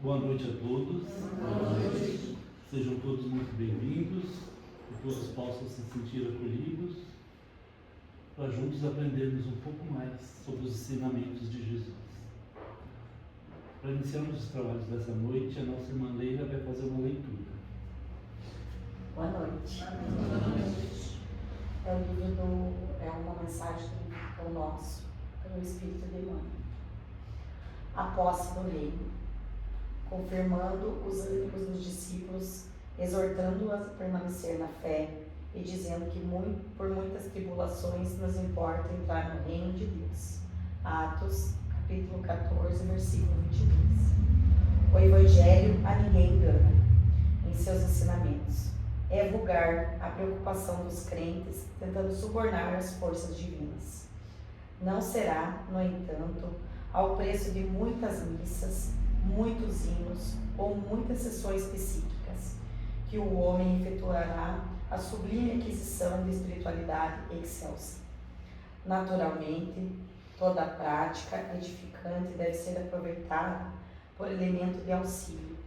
Boa noite a todos. Boa noite. Sejam todos muito bem-vindos, que todos possam se sentir acolhidos, para juntos aprendermos um pouco mais sobre os ensinamentos de Jesus. Para iniciarmos os trabalhos dessa noite, a nossa irmã Leila vai fazer uma leitura. Boa noite. Boa noite. É uma mensagem do Pão Nosso, pelo Espírito de Emmanuel. A posse do reino, confirmando os ânimos dos discípulos, exortando-os a permanecer na fé e dizendo que por muitas tribulações nos importa entrar no reino de Deus. Atos, capítulo 14, versículo 22. O Evangelho a ninguém engana em seus ensinamentos. É vulgar a preocupação dos crentes tentando subornar as forças divinas. Não será, no entanto, ao preço de muitas missas, muitos hinos ou muitas sessões psíquicas, que o homem efetuará a sublime aquisição de espiritualidade excelsa. Naturalmente, toda a prática edificante deve ser aproveitada por elemento de auxílio.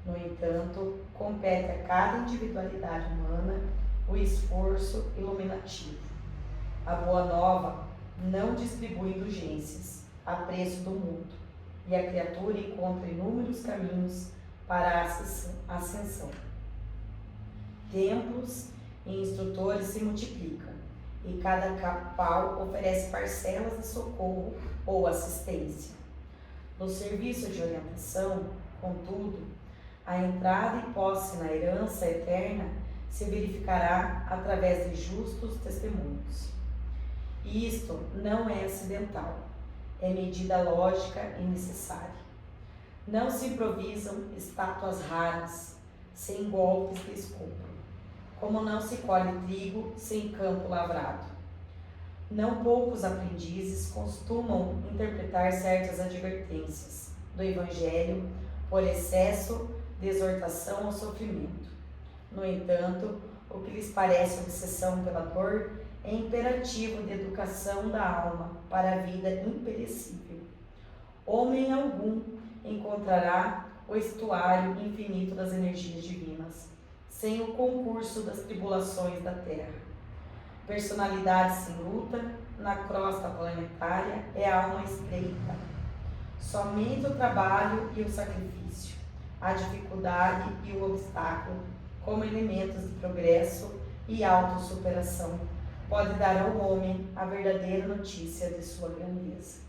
No entanto, compete a cada individualidade humana o esforço iluminativo. A Boa Nova não distribui indulgências a preço do mundo, e a criatura encontra inúmeros caminhos para a ascensão. Templos e instrutores se multiplicam, e cada capital oferece parcelas de socorro ou assistência. No serviço de orientação, contudo, a entrada e posse na herança eterna se verificará através de justos testemunhos. Isto não é acidental, é medida lógica e necessária. Não se improvisam estátuas raras, sem golpes de escopo, como não se colhe trigo sem campo lavrado. Não poucos aprendizes costumam interpretar certas advertências do Evangelho por excesso de exortação ao sofrimento. No entanto, o que lhes parece obsessão pela dor é imperativo de educação da alma para a vida imperecível. Homem algum encontrará o estuário infinito das energias divinas, sem o concurso das tribulações da terra. Personalidade sem luta, na crosta planetária, é a alma estreita. Somente o trabalho e o sacrifício, a dificuldade e o obstáculo, como elementos de progresso e autossuperação, pode dar ao homem a verdadeira notícia de sua grandeza.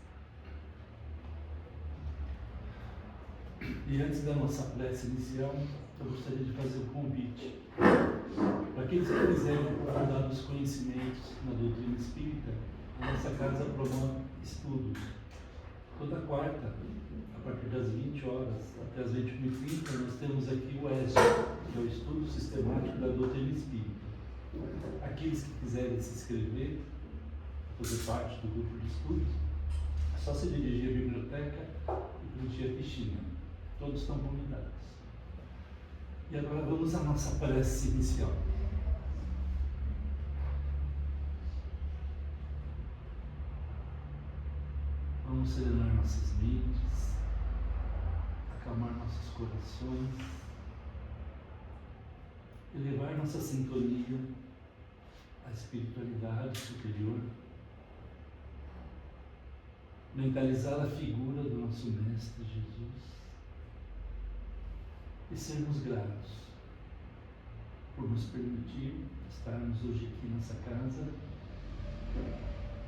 E antes da nossa prece inicial, eu gostaria de fazer um convite. Para aqueles que quiserem aprofundar os conhecimentos na doutrina espírita, a nossa casa promove estudos. Toda quarta, a partir das 20 horas até as 21h30, nós temos aqui o ESO, que é o Estudo Sistemático da Doutrina Espírita. Aqueles que quiserem se inscrever, fazer parte do grupo de estudos, é só se dirigir à biblioteca e preencher a fichinha. Todos estão convidados. E agora vamos à nossa prece inicial. Vamos serenar nossas mentes, acalmar nossos corações, elevar nossa sintonia à espiritualidade superior, mentalizar a figura do nosso Mestre Jesus e sermos gratos por nos permitir estarmos hoje aqui nessa casa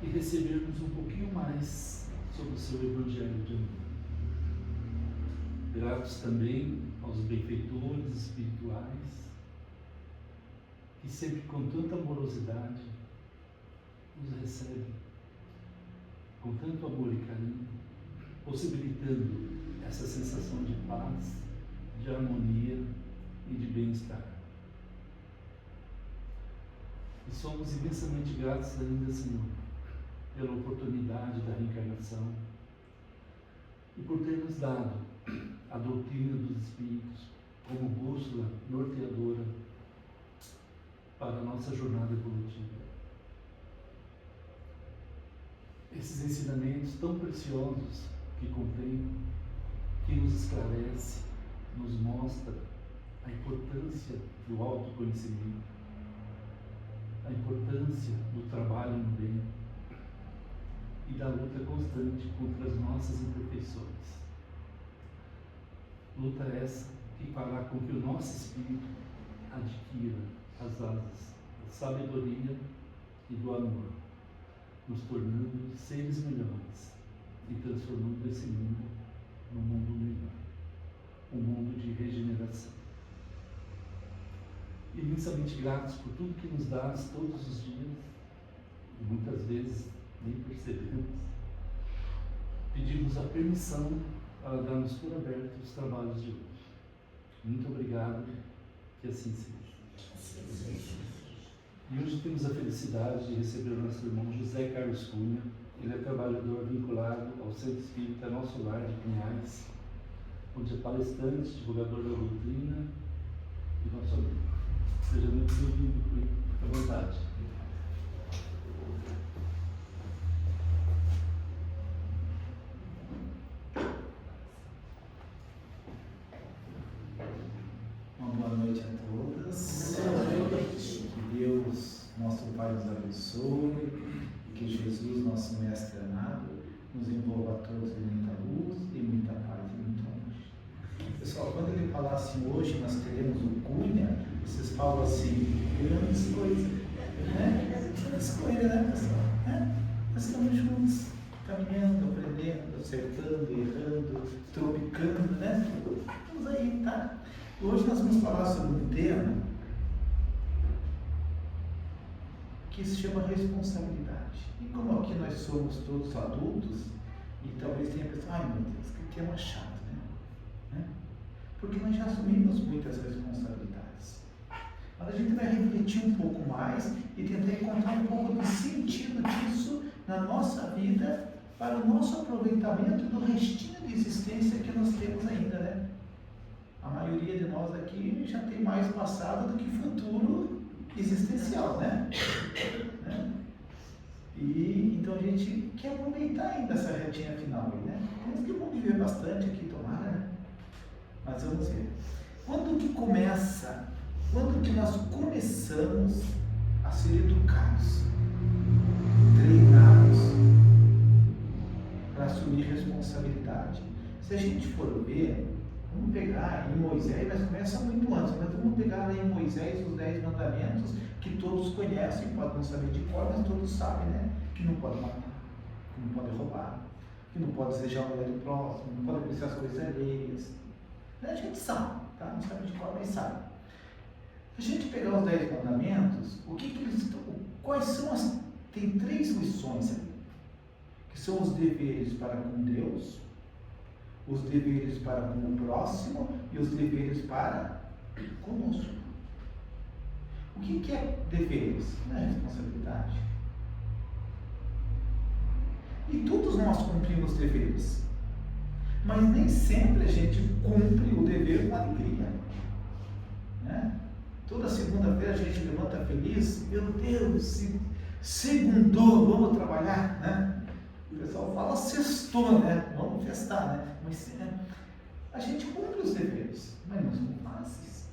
e recebermos um pouquinho mais sobre o seu Evangelho de amor. Gratos também aos benfeitores espirituais que sempre com tanta amorosidade nos recebem, com tanto amor e carinho, possibilitando essa sensação de paz, de harmonia e de bem-estar. E somos imensamente gratos ainda, Senhor, pela oportunidade da reencarnação e por ter nos dado a doutrina dos Espíritos como bússola norteadora para a nossa jornada evolutiva. Esses ensinamentos tão preciosos que contém, que nos esclarece, a importância do autoconhecimento, a importância do trabalho no bem e da luta constante contra as nossas imperfeições. Luta essa que fará com que o nosso espírito adquira as asas da sabedoria e do amor, nos tornando seres melhores e transformando esse mundo num mundo melhor, um mundo de regeneração. Imensamente gratos por tudo que nos dás todos os dias, e muitas vezes nem percebemos. Pedimos a permissão para darmos por aberto os trabalhos de hoje. Muito obrigado, que assim seja. E hoje temos a felicidade de receber o nosso irmão José Carlos Cunha. Ele é trabalhador vinculado ao Centro Espírita Nosso Lar de Pinhais, onde é palestrante, divulgador da doutrina e nosso amigo. Seja muito bem-vindo, Cunha. Fique à vontade. Uma boa noite a todas. Que Deus, nosso Pai, nos abençoe. Que Jesus, nosso Mestre amado, nos envolva a todos em muita luz, e muita paz e muito amor. Pessoal, quando ele falar assim, hoje nós teremos o Cunha, vocês falam assim, grandes coisas, né? Grandes coisas, né, pessoal? Nós estamos juntos, caminhando, aprendendo, acertando, errando, tropicando, né? Vamos aí, tá? Hoje nós vamos falar sobre um tema que se chama responsabilidade. E como aqui nós somos todos adultos, e talvez tenha pessoas, ai meu Deus, que tema chato, né? Porque nós já assumimos muitas responsabilidades. Mas a gente vai refletir um pouco mais e tentar encontrar um pouco do sentido disso na nossa vida para o nosso aproveitamento do restinho de existência que nós temos ainda, né? A maioria de nós aqui já tem mais passado do que futuro existencial, né? E então a gente quer aproveitar ainda essa retinha final aí, né? Temos que vamos viver bastante aqui, tomara, né? Mas vamos ver. Quando que nós começamos a ser educados, treinados para assumir responsabilidade? Se a gente for ver, vamos pegar em Moisés, mas começa muito antes, mas vamos pegar em Moisés os 10 mandamentos que todos conhecem, podem não saber de cor, mas todos sabem, né? Que não pode matar, que não pode roubar, que não pode desejar o mulher do próximo, não pode apreciar as coisas alheias. A gente sabe, tá? Não sabe de cor, mas sabe. Se a gente pegar os 10 mandamentos, o que eles estão, quais são as... Tem 3 lições ali, que são os deveres para com Deus, os deveres para com o próximo e os deveres para conosco. O que é deveres? Não é responsabilidade. E todos nós cumprimos deveres, mas nem sempre a gente cumpre o dever com alegria, né? Toda segunda-feira a gente levanta feliz, meu Deus, segundou, vamos trabalhar, né? O pessoal fala sextou, né? Vamos festar, né? Mas a gente cumpre os deveres, mas não são fáceis.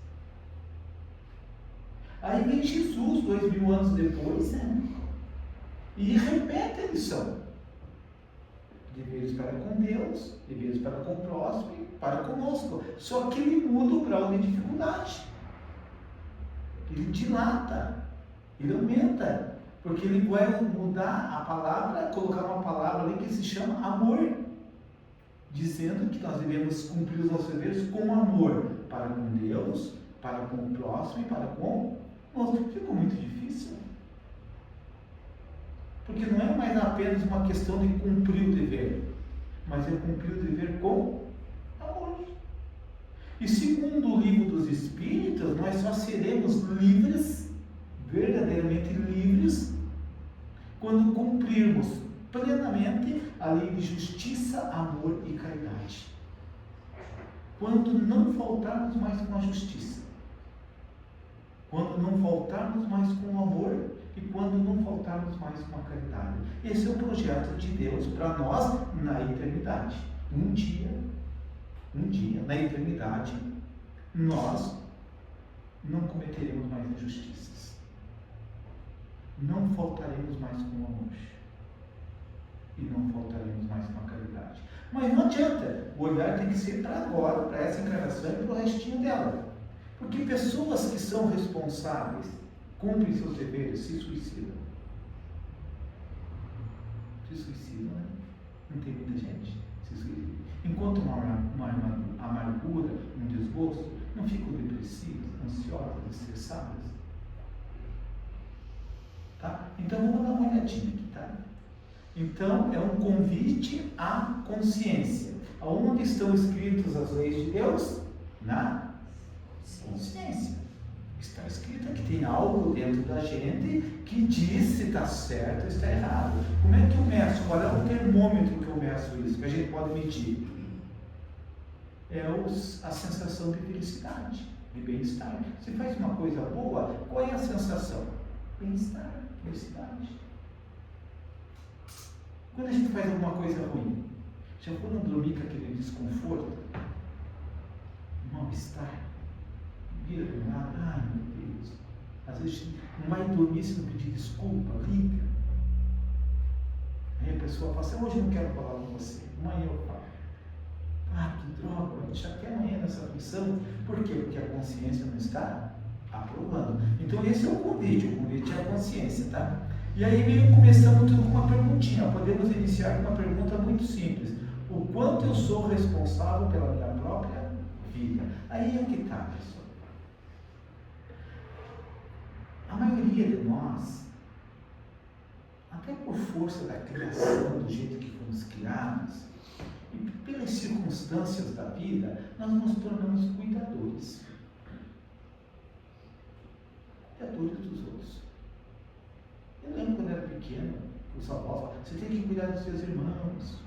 Aí vem Jesus, 2000 anos depois, né? E repete a lição. Deveres para com Deus, deveres para com o próximo e para conosco. Só que ele muda o grau de dificuldade. Ele dilata, ele aumenta. Porque ele vai mudar a palavra, colocar uma palavra ali que se chama amor, dizendo que nós devemos cumprir os nossos deveres com amor para com Deus, para com o próximo e para com nós. Ficou muito difícil. Porque não é mais apenas uma questão de cumprir o dever, mas é cumprir o dever com amor. E segundo o livro dos Espíritos, nós só seremos livres, verdadeiramente livres, quando cumprirmos plenamente a lei de justiça, amor e caridade. Quando não faltarmos mais com a justiça, quando não faltarmos mais com o amor e quando não faltarmos mais com a caridade. Esse é o projeto de Deus para nós na eternidade. Um dia, na eternidade, nós não cometeremos mais injustiças. Não faltaremos mais com amor. E não faltaremos mais com a caridade. Mas não adianta, o olhar tem que ser para agora, para essa encarnação e para o restinho dela. Porque pessoas que são responsáveis, cumprem seus deveres, se suicidam. Se suicidam, né? Não tem muita gente se suicida. Enquanto uma amargura, um desgosto, não ficam depressivas, ansiosas, estressadas. Tá? Então vamos dar uma olhadinha aqui, tá? Então é um convite à consciência. Aonde estão escritas as leis de Deus? Na consciência. Está escrito que tem algo dentro da gente que diz se está certo ou está errado. Como é que eu meço? Qual é o termômetro que eu meço isso? Que a gente pode medir? É a sensação de felicidade, de bem-estar. Se faz uma coisa boa, qual é a sensação? Bem-estar, felicidade. Quando a gente faz alguma coisa ruim, já foram dormir com aquele desconforto? Mal-estar? Vira para um lado, ai meu Deus. Às vezes não vai dormir se não pedir desculpa, liga. Aí a pessoa fala assim, hoje eu não quero falar com você, amanhã eu falo. Ah, que droga, vou deixar até amanhã nessa missão. Por quê? Porque a consciência não está aprovando. Então esse é o convite é a consciência, tá? E aí começamos tudo com uma perguntinha. Podemos iniciar com uma pergunta muito simples. O quanto eu sou responsável pela minha própria vida? Aí é que está, pessoal. A maioria de nós, até por força da criação, do jeito que fomos criados, e pelas circunstâncias da vida, nós nos tornamos cuidadores. Cuidadores dos outros. Eu lembro quando eu era pequeno, os avós falavam, você tem que cuidar dos seus irmãos.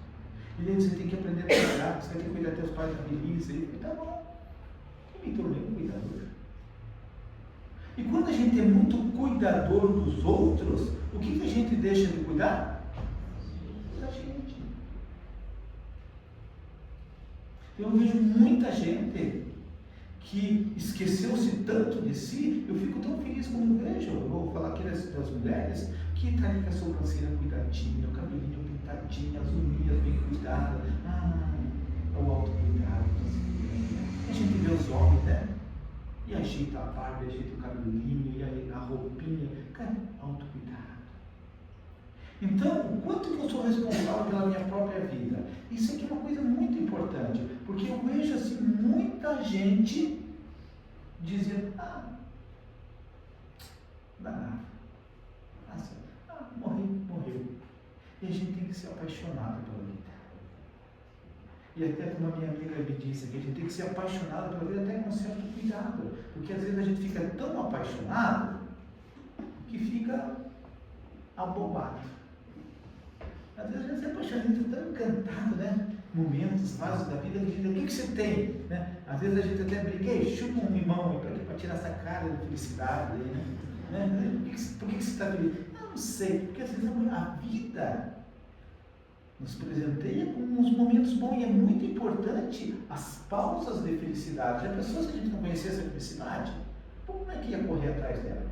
E daí você tem que aprender a cuidar, você tem que cuidar dos teus pais felizes. E tá bom. Eu me tornei um cuidador. E quando a gente é muito cuidador dos outros, o que a gente deixa de cuidar? Da gente. Eu vejo muita gente que esqueceu-se tanto de si. Eu fico tão feliz quando vejo, eu vou falar aqui das mulheres, que está ali com a sobrancelha cuidadinha, o cabelinho pintadinho, as unhas bem cuidadas. É o autocuidado. A gente vê os homens, né? E ajeita a barba, ajeita o cabelinho, e a roupinha. Cara, autocuidado. Então, o quanto que eu sou responsável pela minha própria vida? Isso aqui é uma coisa muito importante, porque eu vejo assim, muita gente dizendo, não dá nada. Morreu. E a gente tem que ser apaixonado pela vida. E até como a minha amiga me disse aqui, a gente tem que ser apaixonado pela vida até com um certo cuidado, porque às vezes a gente fica tão apaixonado que fica abobado. Às vezes a gente se apaixona, a gente está tão encantado, né? Momentos, fases da vida, que a gente, o que você tem? Né? Às vezes a gente até briga, chupa um limão para tirar essa cara de felicidade, né? Por que você está feliz? Eu não sei, porque às vezes a vida nos presenteia com uns momentos bons e é muito importante as pausas de felicidade. Já pessoas que a gente não conhecesse a felicidade, como é que ia correr atrás dela?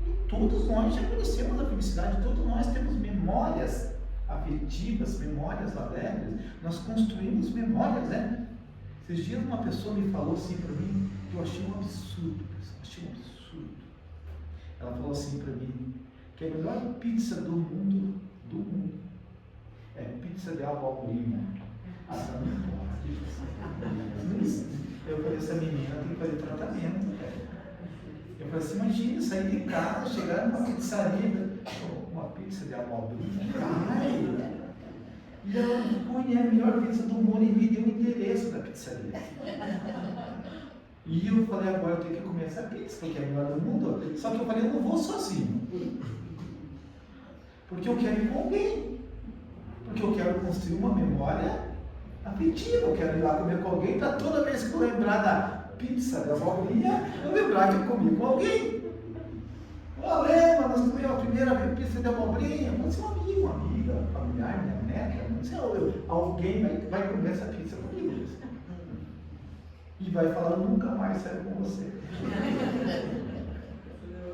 E todos nós já conhecemos a felicidade, todos nós temos memórias afetivas, memórias alegres, nós construímos memórias, né? Esses dias uma pessoa me falou assim para mim, que eu achei um absurdo, Ela falou assim para mim, que a melhor pizza do mundo, é pizza de abobrinha. Eu falei, essa menina tem que fazer tratamento, velho. Eu falei assim, imagina, sair de casa, chegar numa pizzaria, uma pizza de abobrinha. Ai! E ela foi a melhor pizza do mundo e me deu o endereço da pizzaria. E eu falei, agora eu tenho que comer essa pizza, porque é a melhor do mundo. Só que eu falei, eu não vou sozinho. Porque eu quero ir com alguém. Porque eu quero construir uma memória afetiva. Eu quero ir lá comer com alguém para toda vez que eu lembrar da pizza da abobrinha, eu lembrar que eu comi com alguém. Lembra, nós comemos a primeira vez pizza de abobrinha. Pode ser um amigo, uma amiga, familiar, minha neta. Não sei, alguém vai comer essa pizza comigo. E vai falar, nunca mais saio com você.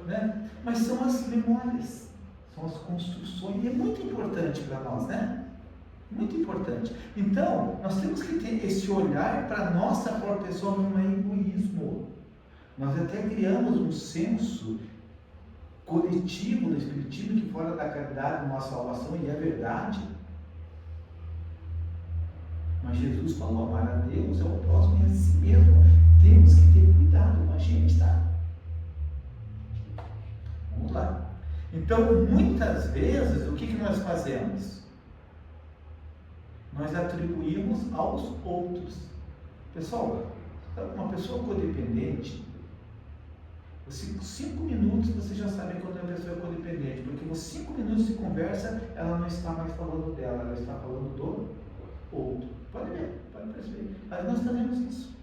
Né? Mas são as memórias, são as construções, e é muito importante para nós, né? Muito importante. Então, nós temos que ter esse olhar para a nossa própria pessoa, não é egoísmo. Nós até criamos um senso coletivo no Espiritismo que fora da caridade não há salvação, e é verdade. Mas Jesus falou, amar a Deus, ao próximo e a si mesmo. Temos que ter cuidado com a gente, tá? Vamos lá. Então, muitas vezes, o que nós fazemos? Nós atribuímos aos outros. Pessoal, uma pessoa codependente, 5 minutos você já sabe quando a pessoa é codependente, porque nos 5 minutos de conversa, ela não está mais falando dela, ela está falando do outro. Pode ver, pode perceber. Mas nós fazemos isso.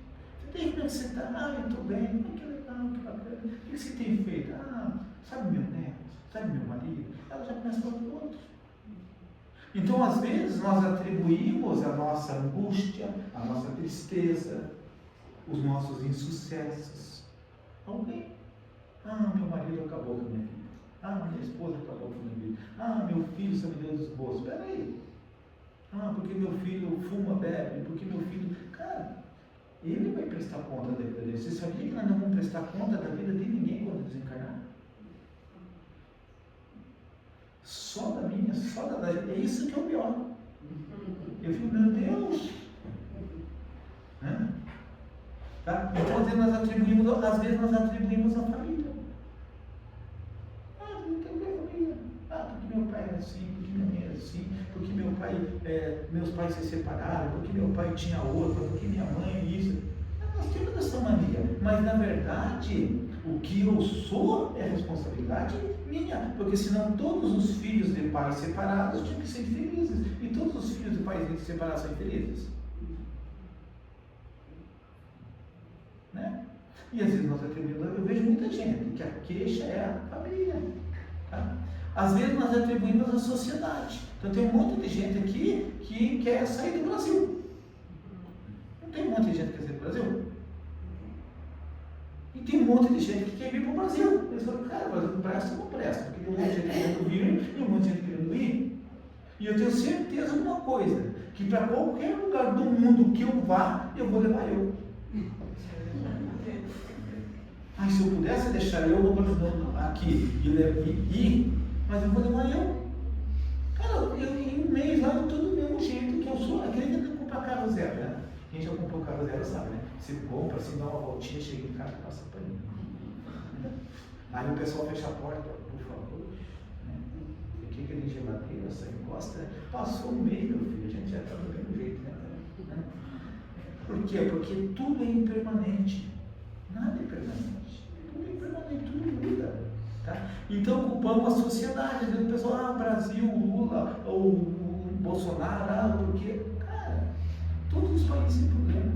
Como é que você está? Eu estou bem. Que legal, que bacana. O que você tem feito? Sabe meu neto? Sabe meu marido? Ela já começa a falar do outro. Então, às vezes, nós atribuímos a nossa angústia, a nossa tristeza, os nossos insucessos a alguém. Meu marido acabou com a minha vida. Minha esposa acabou com a minha vida. Meu filho só me deu desgosto. Espera aí. Porque meu filho fuma, bebe, porque meu filho... Cara, ele vai prestar conta da vida dele. Você sabia que nós não vamos prestar conta da vida de ninguém quando desencarnar? Só da minha, só da... É isso que é o pior. Eu fico, meu Deus! Tá? Então, às vezes nós atribuímos a família. Não tem família. Porque meu pai era assim, porque minha mãe era assim, porque meu pai, meus pais se separaram, porque meu pai tinha outra, porque minha mãe isso. Nós temos essa mania, mas na verdade, o que eu sou é responsabilidade minha, porque senão todos os filhos de pais separados tinham que ser felizes, e todos os filhos de pais separados são felizes. Né? E às vezes nós atribuímos, eu vejo muita gente que a queixa é a família. Tá? Às vezes nós atribuímos à sociedade. Então tem um monte de gente aqui que quer sair do Brasil. Não tem um monte de gente que quer sair do Brasil? E tem um monte de gente que quer vir para o Brasil. Eles falam, cara, o Brasil não presta ou não presta? Porque tem um monte de gente querendo vir e um monte de gente querendo ir. E eu tenho certeza de uma coisa, que para qualquer lugar do mundo que eu vá, eu vou levar eu. Se eu pudesse deixar eu aqui e ir, mas eu vou levar eu. Cara, em um mês lá eu estou do mesmo jeito que eu sou. Aquele que compra carro zero, né? Quem já comprou carro zero sabe, né? Você compra, assim, dá uma voltinha, chega em casa e passa a paninha. Aí o pessoal fecha a porta, por favor. Aqui que tem geladeira, você encosta. Passou um mês, meu filho, a gente já está do mesmo jeito, né? Por quê? Porque tudo é impermanente. Nada é permanente. Tudo é impermanente, tudo muda. Tá? Então culpamos a sociedade. O pessoal, Brasil, Lula, ou o Bolsonaro, porque, cara, todos os países têm problema.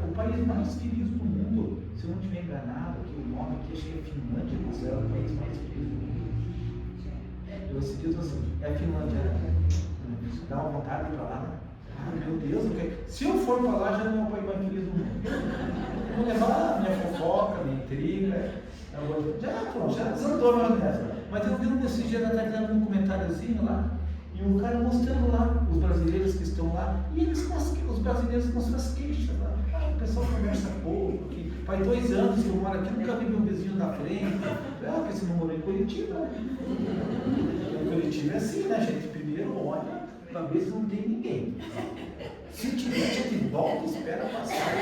O país mais feliz do mundo, se eu não estiver enganado, que o nome aqui acho que é Finlândia, mas é o país mais feliz do mundo. Eu cito assim, é a Finlândia, dá uma vontade de ir para lá, né? Meu Deus, se eu for para lá, já não é o país mais feliz do mundo. Eu vou levar minha fofoca, minha intriga, já desandou mais nessa. Mas eu vi esses dias atrás um comentáriozinho lá, e o cara mostrando lá os brasileiros que estão lá, e os brasileiros com suas queixas lá. O pessoal conversa pouco, que faz 2 anos que eu moro aqui, nunca vi meu vizinho da frente. Porque você não morou em Curitiba, né? Em Curitiba é assim, né, gente? Primeiro olha para ver se não tem ninguém. Se tiver, a gente volta, espera passar.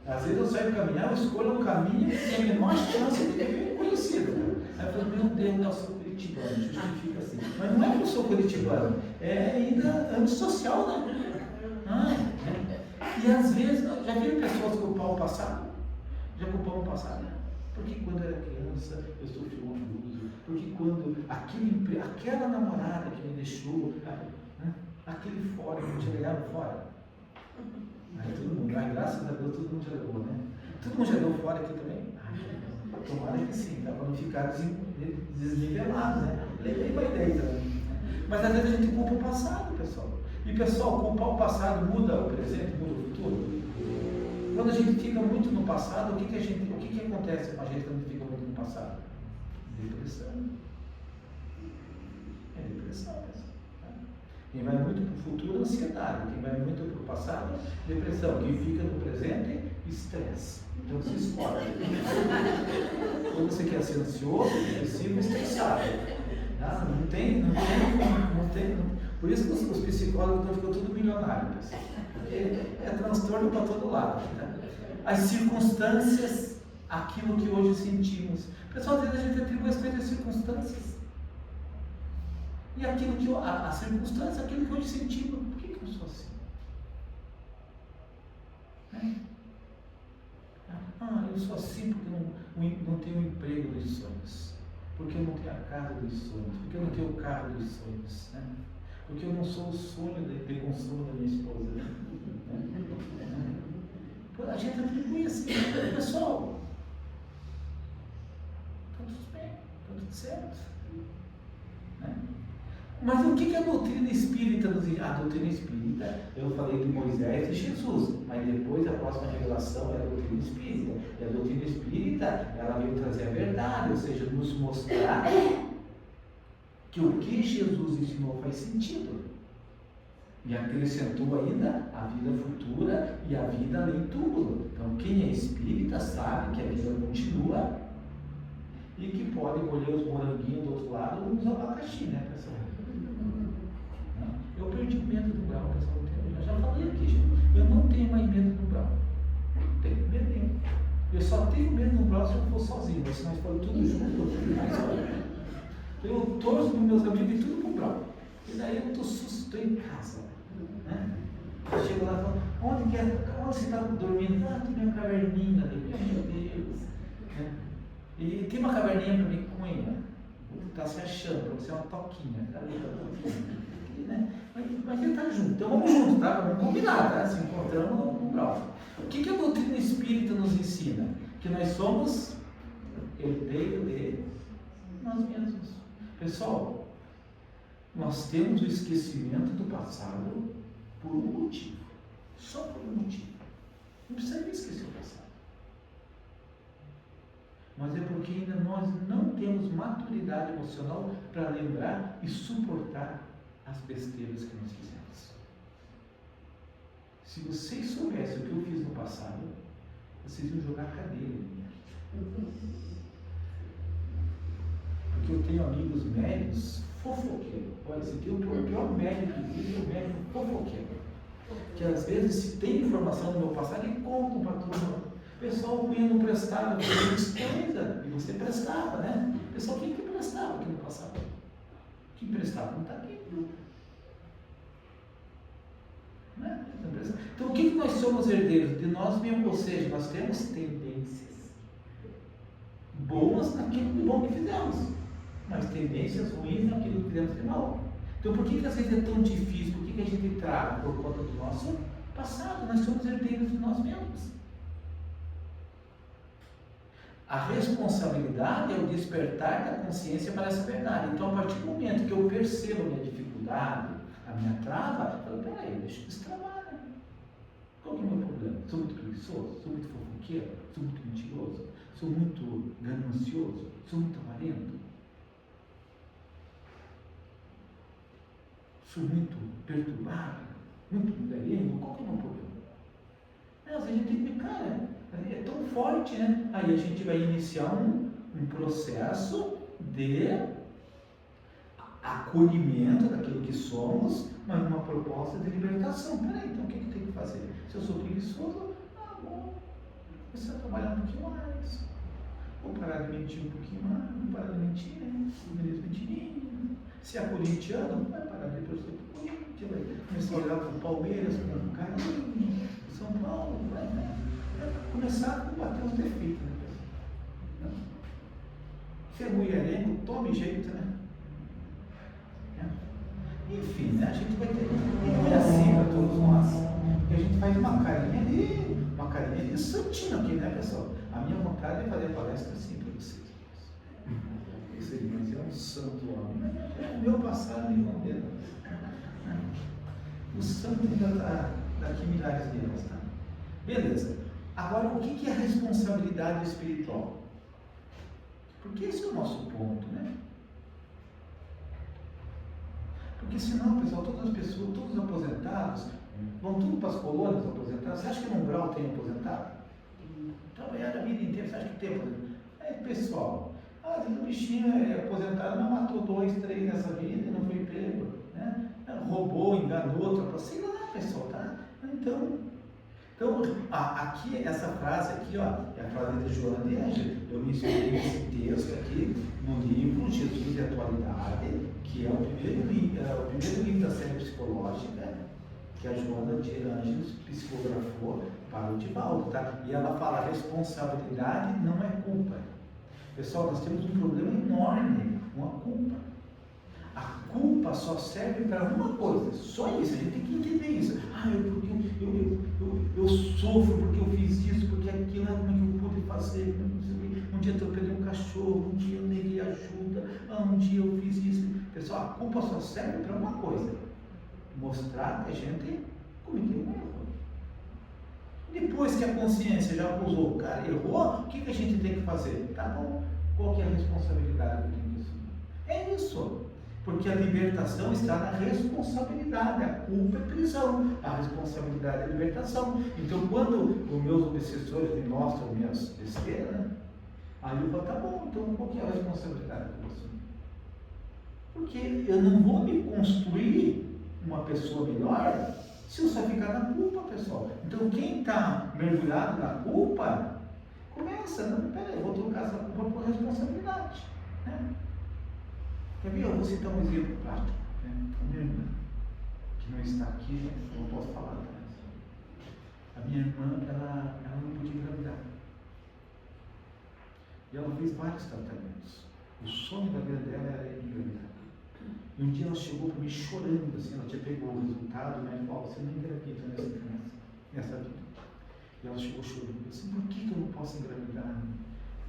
Às vezes eu saio caminhar, eu escolho um caminho que tem a menor chance de ter conhecido. Aí eu falo, meu Deus, eu sou curitibano, justifica assim. Mas não é que eu sou curitibano, é ainda antissocial, né? E às vezes, já viram pessoas culpar o passado? Já culpam o passado? Porque quando eu era criança, eu sofri um abuso. Porque quando aquela namorada que me deixou, aquele fora que me tinha levado fora. Aí todo mundo, graças a Deus, todo mundo já levou, né? Todo mundo já deu fora aqui também? Tomara que sim, tá? Para não ficar desnivelado, né? Levei uma ideia também. Mas às vezes a gente culpa o passado, pessoal. E pessoal, culpar o passado muda o presente, muda o futuro? quando a gente fica muito no passado, o que acontece com a gente quando fica muito no passado? Depressão. É depressão mesmo. Tá? Quem vai muito para o futuro, ansiedade. Quem vai muito para o passado, depressão. Quem fica no presente, estresse. Então você escolhe. Quando você quer ser ansioso, depressivo, estressado. Tá? Não tem. Por isso que os psicólogos estão ficando tudo milionários. É transtorno para todo lado. Tá? As circunstâncias, aquilo que hoje sentimos. Pessoal, às vezes a gente atribui as coisas às circunstâncias. E aquilo que a circunstância, aquilo que hoje sentimos. Por que eu sou assim? Eu sou assim porque não tenho o emprego dos sonhos. Porque eu não tenho a casa dos sonhos. Porque eu não tenho o carro dos sonhos. Né? Porque eu não sou o sonho de consumo da minha esposa. Né? A gente atribui assim, pessoal. Está tudo bem, está tudo certo. Né? Mas o que a doutrina espírita nos diz? A doutrina espírita, eu falei de Moisés e Jesus, mas depois a próxima revelação é a doutrina espírita. E a doutrina espírita, ela veio trazer a verdade, ou seja, nos mostrar que o que Jesus ensinou faz sentido. E acrescentou ainda a vida futura e a vida além de túmulo. Então, quem é espírita sabe que a vida continua e que pode colher os moranguinhos do outro lado ou os abacaxi, né, pessoal? Eu perdi o medo do grau, pessoal. Eu já falei aqui, gente. Eu não tenho mais medo do grau. Não tenho medo nenhum. Eu só tenho medo do grau se eu for sozinho, mas se nós for tudo junto, eu torço para meus amigos e tudo pro grau. E daí eu estou em casa. Né? Eu chego lá e falo, onde você está dormindo? Tem uma caverninha ali, meu Deus. Né? E tem uma caverninha para mim, cunha. Está se achando, para você é uma toquinha. Tá ali, né? Mas ele está junto, então vamos juntos, tá? Vamos combinar, tá? Se encontramos no grau. O que a doutrina espírita nos ensina? Que nós somos herdeiro de nós mesmos. Pessoal, nós temos o esquecimento do passado por um motivo. Só por um motivo. Não precisa nem esquecer o passado. Mas é porque ainda nós não temos maturidade emocional para lembrar e suportar as besteiras que nós fizemos. Se vocês soubessem o que eu fiz no passado, vocês iam jogar cadeira em mim. Porque eu tenho amigos médicos fofoqueiros. Olha, se tem o pior médico que existe, é o médico fofoqueiro. Que às vezes, se tem informação do meu passado, ele conta para todo mundo. O pessoal ruim não prestava, coisa, e você prestava, né? O pessoal, quem que prestava aqui no passado? Quem prestava não está aqui. Né? Então, o que nós somos herdeiros? De nós mesmos, ou seja, nós temos tendências boas naquilo de bom que fizemos, mas tendências ruins naquilo que fizemos de mal. Então, por que às vezes é tão difícil? Por que a gente trava? Por conta do nosso passado. Nós somos herdeiros de nós mesmos. A responsabilidade é o despertar da consciência para essa verdade. Então, a partir do momento que eu percebo a minha dificuldade, a minha trava, eu falo, peraí, deixa eu destravar, né? Qual que é o meu problema? Sou muito preguiçoso? Sou muito fofoqueiro? Sou muito mentiroso? Sou muito ganancioso? Sou muito avarento? Sou muito perturbado? Muito mulherengo? Qual que é o meu problema? Às vezes a gente tem que ficar, né? É tão forte, né? Aí a gente vai iniciar um processo de acolhimento daquilo que somos, mas uma proposta de libertação. Peraí, então o que tem que fazer? Se eu sou preguiçoso, bom, começar a trabalhar um pouquinho mais. Vou parar de mentir um pouquinho mais, vou parar de mentir, né? Mentirinha. Se é corintiano, vai parar de torcer para o Corinthians, vai começar a olhar para o Palmeiras com carinho, São Paulo, vai começar a combater os defeitos, né? Se é mulherengo, tome jeito, né? Enfim, né? A gente vai ter. E não é assim para todos nós. Porque a gente faz uma carinha de santinho aqui, né, pessoal? A minha vontade é fazer palestra assim para vocês. Mas é um santo homem. É o meu passado me condena. O santo ainda está daqui milhares de anos, tá? Beleza. Agora, o que é a responsabilidade espiritual? Porque esse é o nosso ponto, né? Porque senão, pessoal, todas as pessoas, todos os aposentados, vão tudo para as colônias aposentados. Você acha que no Umbral tem aposentado? Trabalharam a vida inteira, você acha que tem aposentado? Pessoal, o bichinho é aposentado, mas matou 2, 3 nessa vida e não foi pego, né? Roubou, enganou, sei lá, pessoal, tá? Então, aqui, essa frase aqui, ó, é a frase de Joana de Ângela. Eu mencionei esse texto aqui no livro Jesus e a Atualidade, que é o primeiro livro da série psicológica, que a Joana de Ângela psicografou para o Divaldo, tá? E ela fala, responsabilidade não é culpa. Pessoal, nós temos um problema enorme com a culpa. A culpa só serve para uma coisa, só isso, a gente tem que entender isso. Eu sofro porque eu fiz isso, porque aquilo, como é que eu pude fazer? Um dia eu perdi um cachorro, um dia eu neguei ajuda, um dia eu fiz isso. Pessoal, a culpa só serve para uma coisa, mostrar que a gente cometeu um erro. Depois que a consciência já acusou, o cara errou, o que a gente tem que fazer? Tá bom, qual que é a responsabilidade disso? É isso. Porque a libertação está na responsabilidade, a culpa é prisão, a responsabilidade é libertação. Então, quando os meus obsessores me mostram minhas besteiras, né, aí eu falo, tá bom, então qual que é a responsabilidade de você? Porque eu não vou me construir uma pessoa melhor se eu só ficar na culpa, pessoal. Então, quem está mergulhado na culpa, começa, não, peraí, eu vou trocar essa culpa por responsabilidade, né? Quer ver? Eu vou citar um exemplo prático. Né? A minha irmã, que não está aqui, né? Eu não posso falar atrás. A minha irmã, ela não podia engravidar. E ela fez vários tratamentos. O sonho da vida dela era engravidar. E um dia ela chegou para mim chorando, assim, ela tinha pegado o resultado, né? E falou, você não engravida nessa vida. E ela chegou chorando, assim, por que eu não posso engravidar?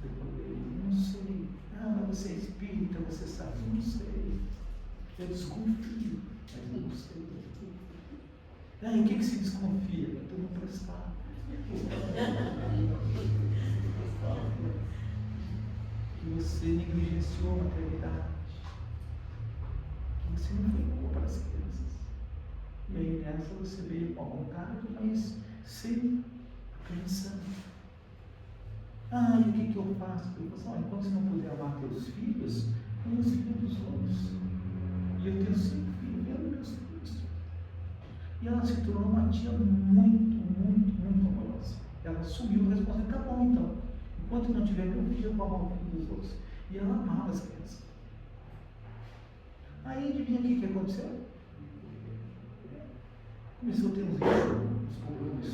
Eu falei, não sei. Mas você é espírita, você sabe, não sei. Eu desconfio, mas não sei. E o que se desconfia? Eu não prestar. Que você negligenciou a maternidade. Que você não foi boa para as crianças. E aí nessa você veio com a vontade, mas sem apreensão. E o que eu faço? Eu falo assim, enquanto você não puder amar teus filhos, ame os filhos dos outros. E eu tenho 5 filhos, eu amo meus filhos. E ela se tornou uma tia muito amorosa. Ela assumiu a responsabilidade, tá bom então. Enquanto não tiver meu filho, eu vou amar o filho dos outros. E ela amava as crianças. Aí, adivinha o que aconteceu? Começou a ter uns problemas,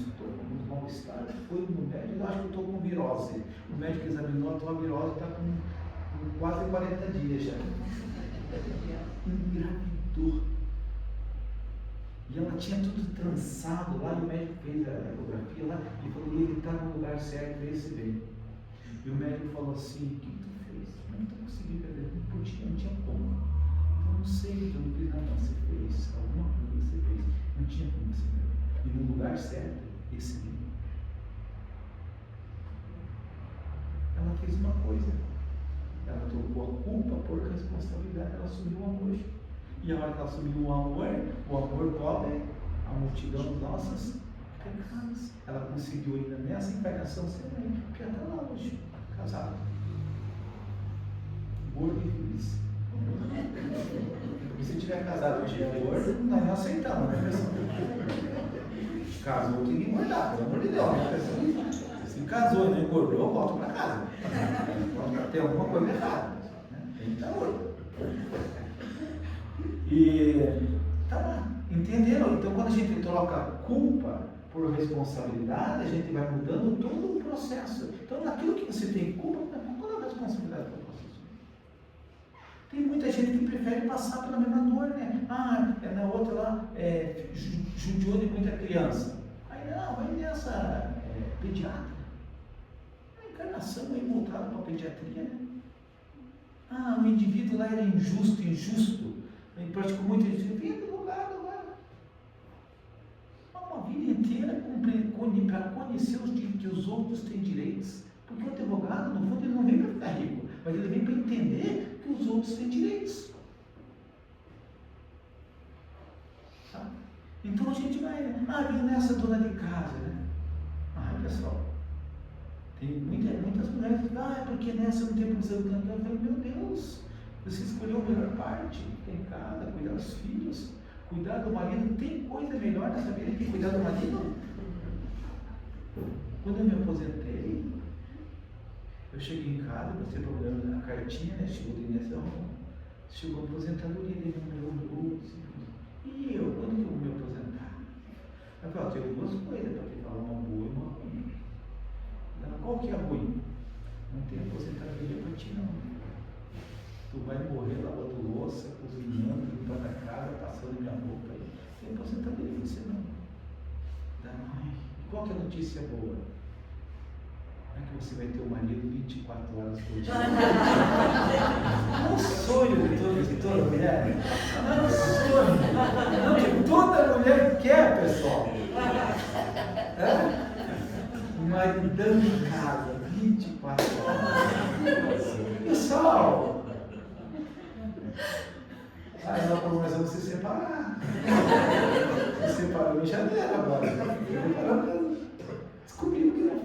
uns mal-estar, foi no médico, eu acho que eu estou com virose. O médico examinou a tua virose, está com quase 40 dias já. Engravidou. E ela tinha tudo trançado lá, e o médico fez a ecografia lá e falou, ele está no lugar certo, esse veio. E o médico falou assim, o que tu fez? Eu não estou conseguindo fazer, não tinha como. Eu não sei, eu não fiz nada, você fez, alguma coisa você fez. Não tinha como você ver. E no lugar certo, esse livro. Ela fez uma coisa. Ela trocou a culpa por responsabilidade. Ela assumiu o amor. E a hora que ela assumiu o amor cobre a multidão dos nossos pecados. Ela conseguiu ainda nessa encarnação ser mãe, porque ela está lá hoje, casada. Gordo e feliz. Porque se tiver casado hoje gordo, nós não aceitamos, né, pessoal? Casou, tem que engordar, pelo amor de Deus, né, pessoal? Se casou e não engordou, eu volto para casa. Tem alguma coisa errada, né? Tem que estar gordo. E tá lá, entenderam? Então, quando a gente troca culpa por responsabilidade, a gente vai mudando todo o processo. Então, naquilo que você tem culpa, qual é a responsabilidade para você? Tem muita gente que prefere passar pela mesma dor, né? Na outra lá, judiou de muita criança. Aí não, vai nessa pediatra. A encarnação é voltada para a pediatria, né? O indivíduo lá era injusto. Ele praticou muito injustiça. Vem do lugar agora. Uma vida inteira para conhecer os direitos que os outros têm direitos. Porque o advogado, no fundo, ele não vem para ficar rico, mas ele vem para entender que os outros têm direitos. Tá? Então a gente vai, vem nessa dona de casa, né? Pessoal, tem muitas mulheres que dizem, é porque nessa não tem condição de cantar. Eu falei, meu Deus, você escolheu a melhor parte, ficar em casa, cuidar dos filhos, cuidar do marido. Tem coisa melhor nessa vida que cuidar do marido? Quando eu me aposentei, eu cheguei em casa, passei problema na cartinha, né? Chegou de injeção, chegou a aposentadoria dele no meu grupo. E eu, quando que eu vou me aposentar? Eu falei, tenho duas coisas para te falar, uma boa e uma ruim. Qual que é ruim? Não tem aposentadoria para ti, não. Tu vai morrer lavando louça, cozinhando, limpando a casa, passando minha roupa aí. Tem aposentadoria para você, não. Qual que é a notícia boa? É que você vai ter um marido 24 horas por dia. É um sonho de toda mulher. É um sonho. Não, que toda mulher quer, pessoal. Um maridão em casa, 24 horas. Pessoal, nós vamos se separar. Se separou em janeiro agora. Descobrimos que não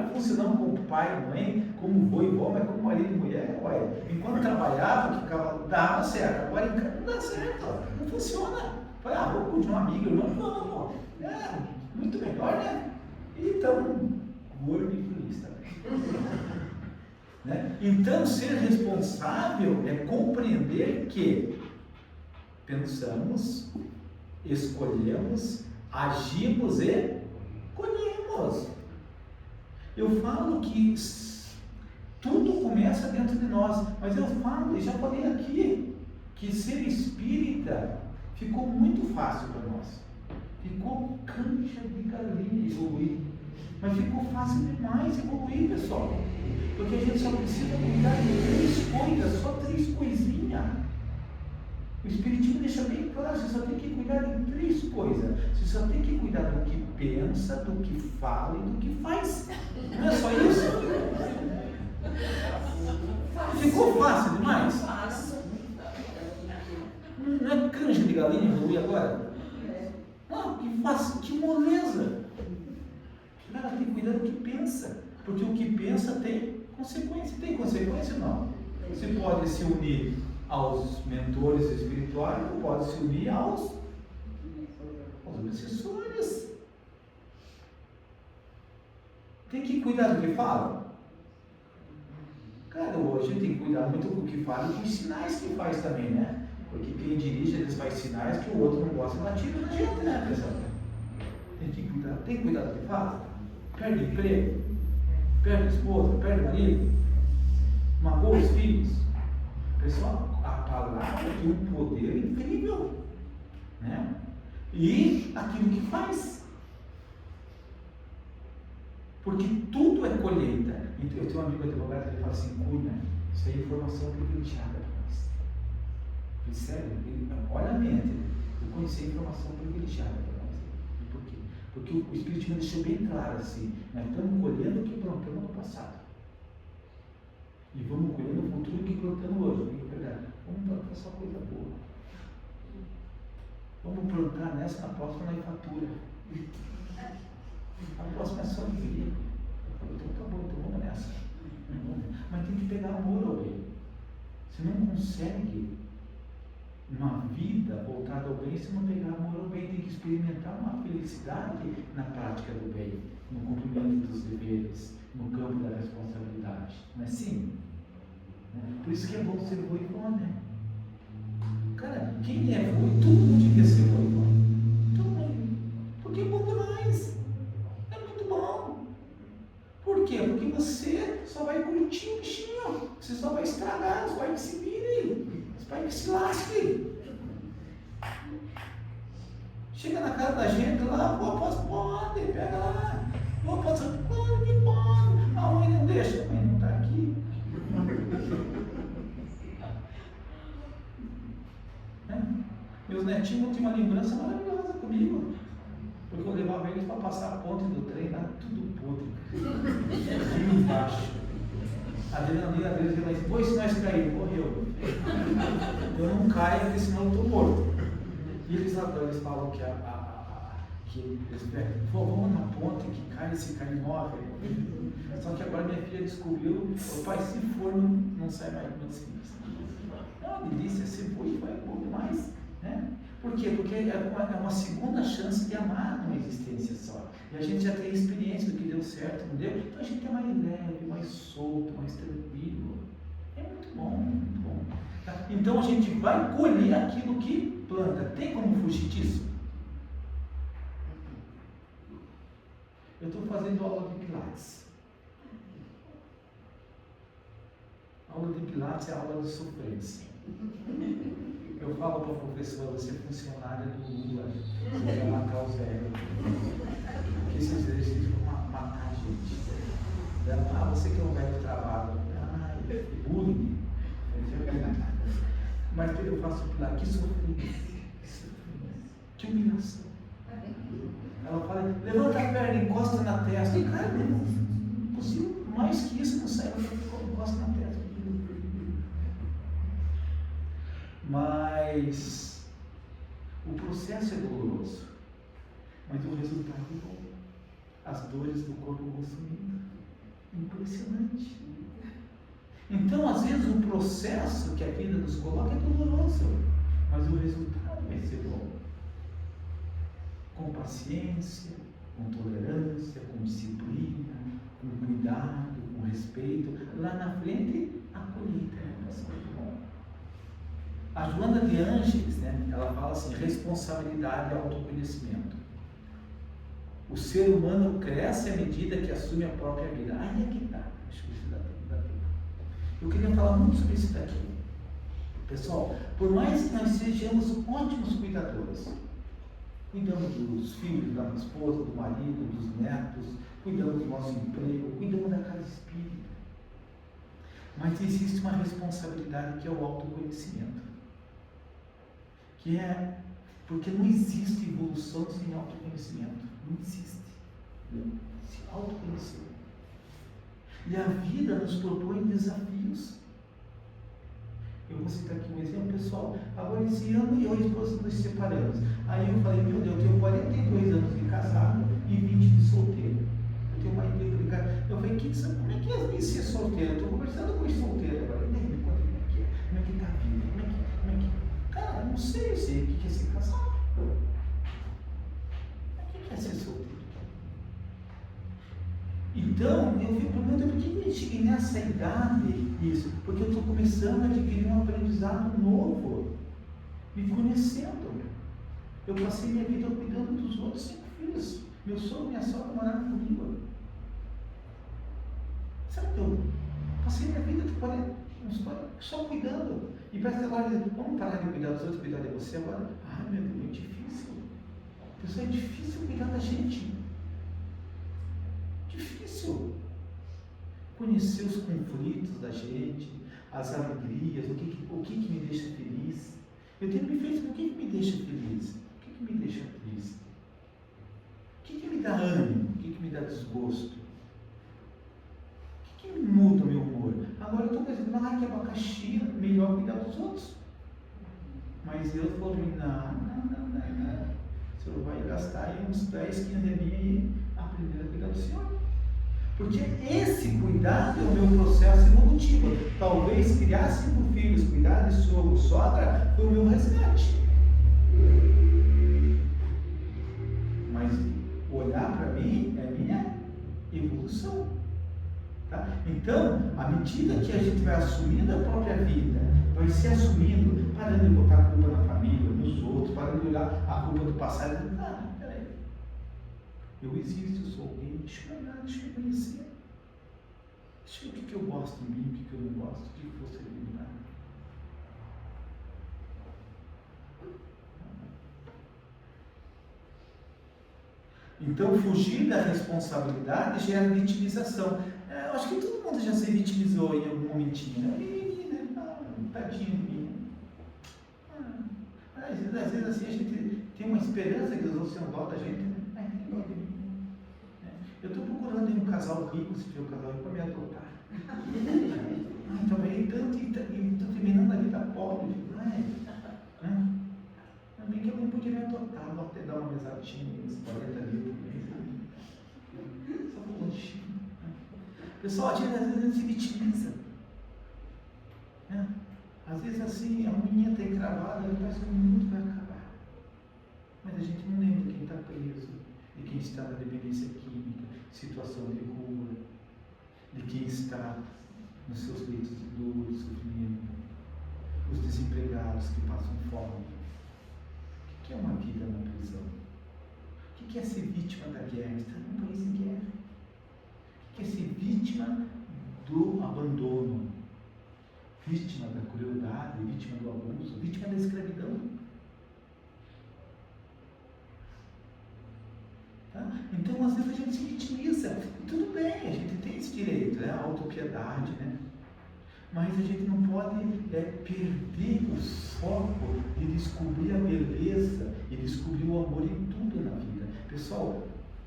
funcionamos como pai, mãe, como vô e vó, mas como marido e mulher. Ué, enquanto trabalhava, dava certo. Agora em casa não dá certo, não funciona. Falei, vou continuar amigo, irmão. Não, muito melhor, né? Então, gordo e feliz também. Né? Então, ser responsável é compreender que pensamos, escolhemos, agimos e colhemos. Eu falo que tudo começa dentro de nós, mas eu falo, e já falei aqui, que ser espírita ficou muito fácil para nós. Ficou cancha de galinha evoluir. Mas ficou fácil demais evoluir, pessoal. Porque a gente só precisa cuidar de 3 coisas, só 3 coisinhas. O Espiritismo deixa bem claro, você só tem que cuidar de 3 coisas. Você só tem que cuidar do que pensa, do que fala e do que faz. Não é só isso? Ficou fácil demais? Não é canja de galinha evoluir agora? Que fácil, que moleza. Ela tem que cuidar do que pensa, porque o que pensa tem consequência. Tem consequência ou não? Você pode se unir aos mentores espirituais ou pode se unir aos obsessores. Tem que cuidar do que fala. Cara, hoje tem que cuidar muito do que fala e com os sinais que faz também, né? Porque quem dirige, eles faz sinais que o outro não gosta, mas tira da gente, né, pessoal? Tem que cuidar do que fala. Perde emprego, perde esposa, perde marido, magoa os filhos. Pessoal, a palavra tem um poder incrível, né? E aquilo que faz. Porque tudo é colheita. Eu tenho um amigo advogado que fala assim, Cunha, isso é informação privilegiada para nós. Sério, olha a mente, eu conheci a informação privilegiada para nós. E por quê? Porque o Espiritismo deixou bem claro assim, nós estamos colhendo o que plantamos no passado. E vamos colhendo o futuro que plantamos hoje. É verdade. Vamos plantar só coisa boa. Vamos plantar nessa, na próxima na fatura. A próxima é só alegria. Então tá bom, então vamos nessa. Mas tem que pegar amor ao bem. Você não consegue uma vida voltada ao bem se não pegar amor ao bem. Tem que experimentar uma felicidade na prática do bem, no cumprimento dos deveres, no campo da responsabilidade. Não é assim? Por isso que é bom ser voivô, né? Cara, quem é voivô? Todo mundo devia ser voivô. Todo mundo. Porque é bom demais. É muito bom. Por quê? Porque você só vai curtir o bichinho. Você só vai estragar. Os pais que se virem. Os pais que se lasquem. Chega na casa da gente lá, pode, pega lá. Pode, a mãe não deixa, a mãe não está aqui. Meus netinhos tinham uma lembrança maravilhosa comigo, porque eu levava eles para passar a ponte do trem lá, tudo podre. baixo. A adrenalina deles é mais, pois se nós caímos, morreu. Eu não caio, porque senão eu estou morto. E eles adoram, eles falam que vamos na ponte, que cai, se cair, morre. Só que agora minha filha descobriu, o pai, se for, não sai mais assim. É uma delícia, se for, foi bom demais. Né? Por quê? Porque é uma segunda chance de amar numa existência só. E a gente já tem experiência do que deu certo, não deu? Então a gente é mais leve, mais solto, mais tranquilo. É muito bom, muito bom. Tá? Então a gente vai colher aquilo que planta. Tem como fugir disso? Eu estou fazendo aula de Pilates. A aula de Pilates é a aula de sofrência. Eu falo para a professora, você é funcionária do Lula, você vai matar os velhos. Porque esses exercícios vão matar a gente. Ela, você que é um velho travado. Bullying. Mas eu faço Pilates, que sofrência. Que humilhação. Ela fala, levanta a perna, encosta na testa. E cara, não consigo mais que isso, não sai, encosta na testa. Mas o processo é doloroso, mas o resultado é bom. As dores do corpo vão sumindo. Impressionante. Então, às vezes, o processo que a vida nos coloca é doloroso, mas o resultado vai ser bom. Com paciência, com tolerância, com disciplina, com cuidado, com respeito. Lá na frente, a colheita vai ser bom. A Joana de Ângeles, né, ela fala assim, responsabilidade e autoconhecimento. O ser humano cresce à medida que assume a própria vida. Aí é que está. Eu queria falar muito sobre isso daqui. Pessoal, por mais que nós sejamos ótimos cuidadores, cuidamos dos filhos, da esposa, do marido, dos netos, cuidamos do nosso emprego, cuidamos da casa espírita. Mas existe uma responsabilidade que é o autoconhecimento. Que é, porque não existe evolução sem autoconhecimento. Não existe. Se autoconhecer. E a vida nos propõe desafios. Eu vou citar aqui um exemplo, pessoal. Agora, esse ano, eu e a esposa nos separamos. Aí eu falei, meu Deus, eu tenho 42 anos de casado e 20 de solteiro. Eu tenho uma ideia de casado. Eu falei, como é que é ser solteiro? Eu estou conversando com os solteiros agora. Me conta como é que é. Como é que está a vida? Como é que... Cara, não sei, eu sei o que é ser casado. O que é ser solteiro? Então, eu fico perguntando, por que eu cheguei nessa idade isso? Porque eu estou começando a adquirir um aprendizado novo, me conhecendo. Eu passei minha vida cuidando dos outros 5 filhos. Meu sogro e minha sogra moraram comigo. Sabe que eu passei minha vida só cuidando. E parece que agora, vamos parar de cuidar dos outros, cuidar de você agora? Ah, meu Deus, é difícil. Pessoal, é difícil cuidar da gente. Difícil conhecer os conflitos da gente, as alegrias, o que me deixa feliz. Eu tenho me feito o que me deixa feliz, o que me deixa triste, o que me dá ânimo, o que me dá desgosto, o que muda o meu humor. Agora eu estou pensando, que abacaxi é melhor cuidar dos outros. Mas Deus falou para mim, não. O senhor vai gastar aí uns 10, 15 mil e aprender a cuidar do senhor. Porque esse cuidado é o meu processo evolutivo. Talvez criar 5 filhos, cuidar de sogro, sogra, foi o meu resgate. Mas olhar para mim é minha evolução. Tá? Então, à medida que a gente vai assumindo a própria vida, vai se assumindo, parando de botar a culpa na família, nos outros, parando de olhar a culpa do passado. Peraí. Eu existo, eu sou alguém, deixa eu olhar, deixa eu conhecer. Deixa eu ver o que eu gosto em mim, o que eu não gosto, o que você eliminar. Então, fugir da responsabilidade gera vitimização. Eu acho que todo mundo já se vitimizou em algum momentinho, né? Tadinho de mim. Às vezes assim a gente tem uma esperança que os outros tenham dó da gente. Eu estou procurando em um casal rico, se tiver um casal rico, para me adotar. Então, aí tanto, e estou terminando a vida pobre. Também que eu nem podia me adotar, não até dar uma mesadinha, uns 40 mil por mês. Só por lanchinho. Pessoal, às vezes se vitimiza. Às vezes assim, a unha está encravada, parece que o mundo vai acabar. Mas a gente não lembra de quem está preso, de quem está na dependência química, situação de rua, de quem está nos seus leitos de dor e sofrimento, os desempregados que passam fome. O que é uma vida na prisão? O que é ser vítima da guerra? Estar num país em guerra. O que é ser vítima do abandono? Vítima da crueldade, vítima do abuso, vítima da escravidão. Tá? Então, às vezes a gente se vitimiza. E tudo bem, a gente tem esse direito, a autopiedade, né? Mas a gente não pode perder o foco de descobrir a beleza e descobrir o amor em tudo na vida. Pessoal,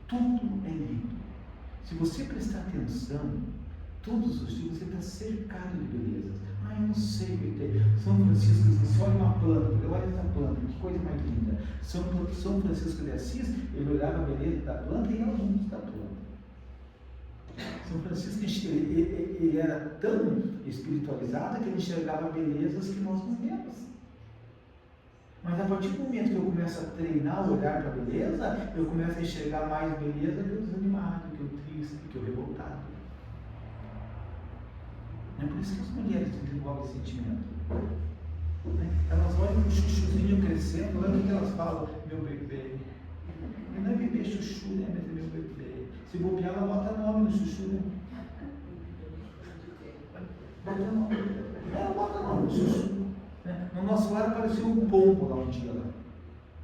tudo é lindo. Se você prestar atenção, todos os dias você está cercado de belezas. Eu não sei, São Francisco de Assis, olha uma planta, olha essa planta, que coisa mais linda. São Francisco de Assis, ele olhava a beleza da planta e ia junto da planta. São Francisco, ele era tão espiritualizado que ele enxergava belezas que nós não vemos. Mas a partir do momento que eu começo a treinar o olhar para a beleza, eu começo a enxergar mais beleza que o desanimado, que o triste, que o revoltado. É por isso que as mulheres desenvolvem sentimento. Elas olham o chuchuzinho crescendo, olha o que elas falam, meu bebê. E não é bebê chuchu, né? Mas é meu bebê. Se bobear, ela bota nome no chuchu, né? Bota nome. Ela bota nome no chuchu. No nosso lar apareceu um pombo lá um dia. Lá.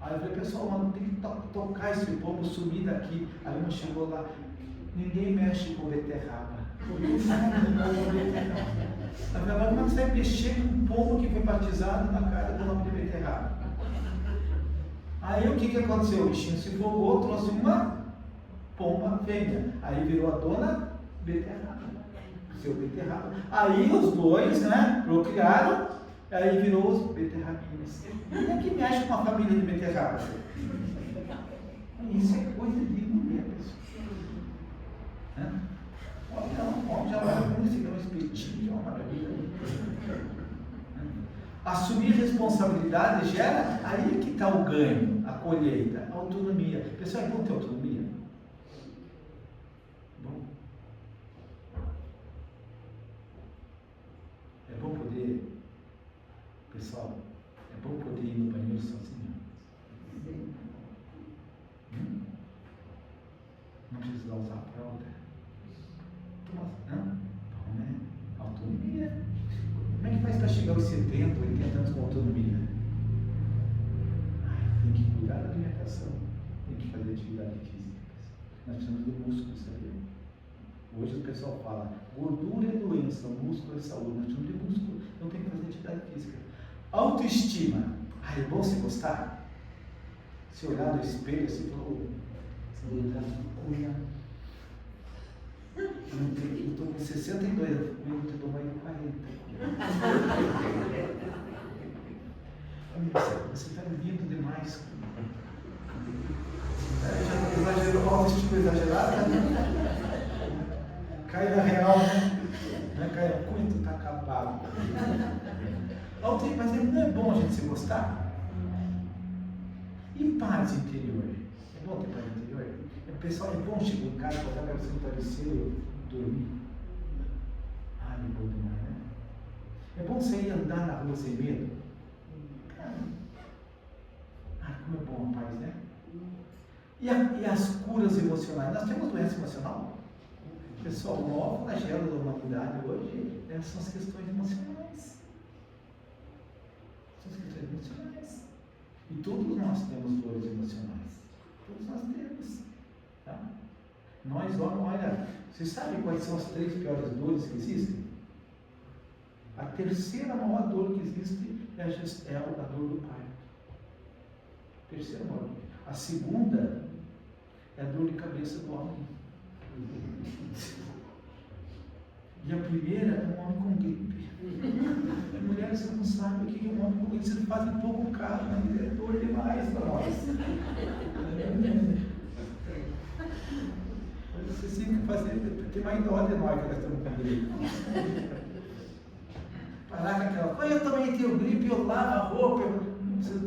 Aí eu falei, pessoal, mano, tem que tocar esse pombo, sumir daqui. Aí uma chegou lá, ninguém mexe com beterraba. Na verdade, como você vai mexer com um pombo que foi batizado na cara do nome de beterraba? Aí o que aconteceu? O bichinho se empolgou, trouxe uma pomba fêmea. Aí virou a dona beterraba. Seu beterraba. Aí os dois, procriaram, aí virou os beterrabinhos. Quem é que mexe com uma família de beterraba? Isso é coisa de mulher, pessoal. Não, já vai com esse grão espetinho, é uma maravilha. Assumir responsabilidade gera, aí que está o ganho, a colheita, a autonomia. Pessoal, é bom ter autonomia? Bom. É bom poder, pessoal, é bom poder ir no banheiro sozinho? Não precisa usar a fralda? Autonomia. Como é que faz para chegar aos 70, 80 anos com autonomia? Tem que cuidar da alimentação, tem que fazer atividade física. Nós precisamos do músculo, sabia? Hoje o pessoal fala, gordura é doença, músculo é saúde. Nós precisamos de músculo, então tem que fazer atividade física. Autoestima. É bom se gostar? Se olhar no espelho, se falou, se olhar no cunha. Eu estou com 62, eu não estou mais de 40. Você está vindo demais. Já exagerou, autoestima exagerada? Cai na real, né? Cai no cu, está acabado. Mas não é bom a gente se gostar? E paz interior? É bom ter paz interior? Pessoal, é bom chegar em casa, botar a cabeça no travesseiro e dormir. É bom demais, né? É bom sair andar na rua sem medo. Como é bom a paz, né? E as curas emocionais? Nós temos doença emocional? Pessoal, o maior flagelo da humanidade hoje são as questões emocionais. São as questões emocionais. E todos nós temos dores emocionais. Todos nós temos. Tá? Nós, olha, vocês sabem quais são as 3 piores dores que existem? A terceira maior dor que existe é a dor do parto. Terceira maior dor. A segunda é a dor de cabeça do homem. E a primeira é um homem com gripe. Mulheres, você não sabe o que é um homem com gripe. Vocês fazem pouco caso, mas é dor demais para nós. Vocês têm que fazer, ter mais dó de nós que nós estamos com gripe. Parar com aquela, eu também tenho gripe, eu lavo a roupa,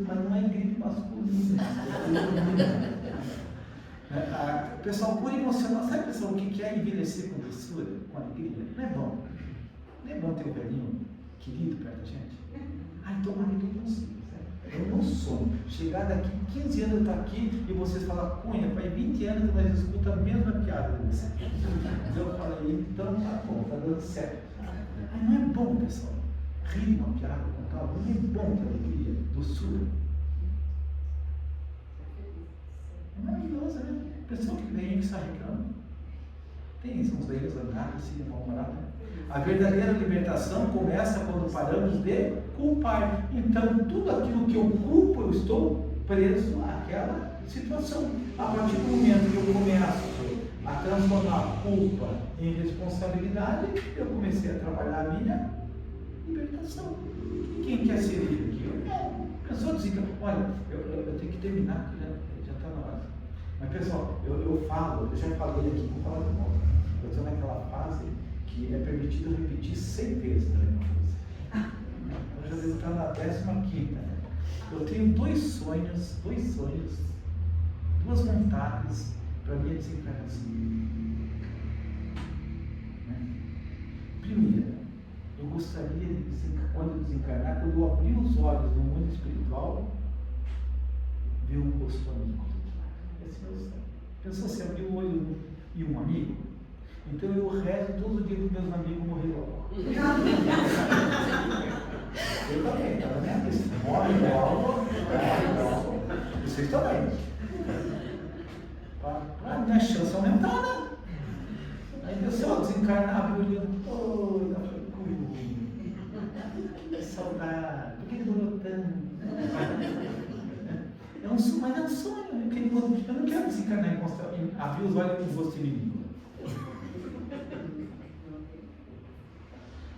mas não é gripe masculina. O pessoal cura emocional, sabe pessoal, o que é envelhecer com doçura, com alegria? Não é bom. Não é bom ter um velhinho querido perto da gente? Ai, tomara que eu consiga. É um sonho. Chegar daqui 15 anos eu estou aqui e vocês falam, Cunha, faz 20 anos que nós escutamos a mesma piada de você. Eu falei, então tá bom, tá dando certo. Ai, não é bom, pessoal. Rir uma piada, contar, não é bom ter alegria, doçura. É maravilhoso, né? Pessoa que vem que sai reclamando. Tem uns velhos zangados assim, mal-humorados, né? A verdadeira libertação começa quando paramos de culpar. Então, tudo aquilo que eu culpo, eu estou preso àquela situação. A partir do momento que eu começo a transformar a culpa em responsabilidade, eu comecei a trabalhar a minha libertação. E quem quer ser livre aqui? Não. Pessoa diz, olha, eu tenho que terminar, porque já está na hora. Mas pessoal, eu já falei aqui, vou falar de novo. Eu estou naquela fase que é permitido repetir 100 vezes a mesma coisa. Eu já devo estar na 15ª. Né? Eu tenho dois sonhos, duas vontades para a minha desencarnação. Primeira, eu gostaria de, quando desencarnar, quando eu abrir os olhos no mundo espiritual, ver um rosto amigo. Esse é o meu sonho. Pensou se abrir o olho e um amigo? Então eu rezo todos os dias para os meus amigos morrer logo. Eu também, tá vendo? Morre logo. Vocês também. Para minha chance aumentar, né? Aí pessoal, desencarnar, olhando, que saudade, por que demorou tanto? É um sonho, mas é um sonho. Eu não quero desencarnar e abrir os olhos com o rosto inimigo.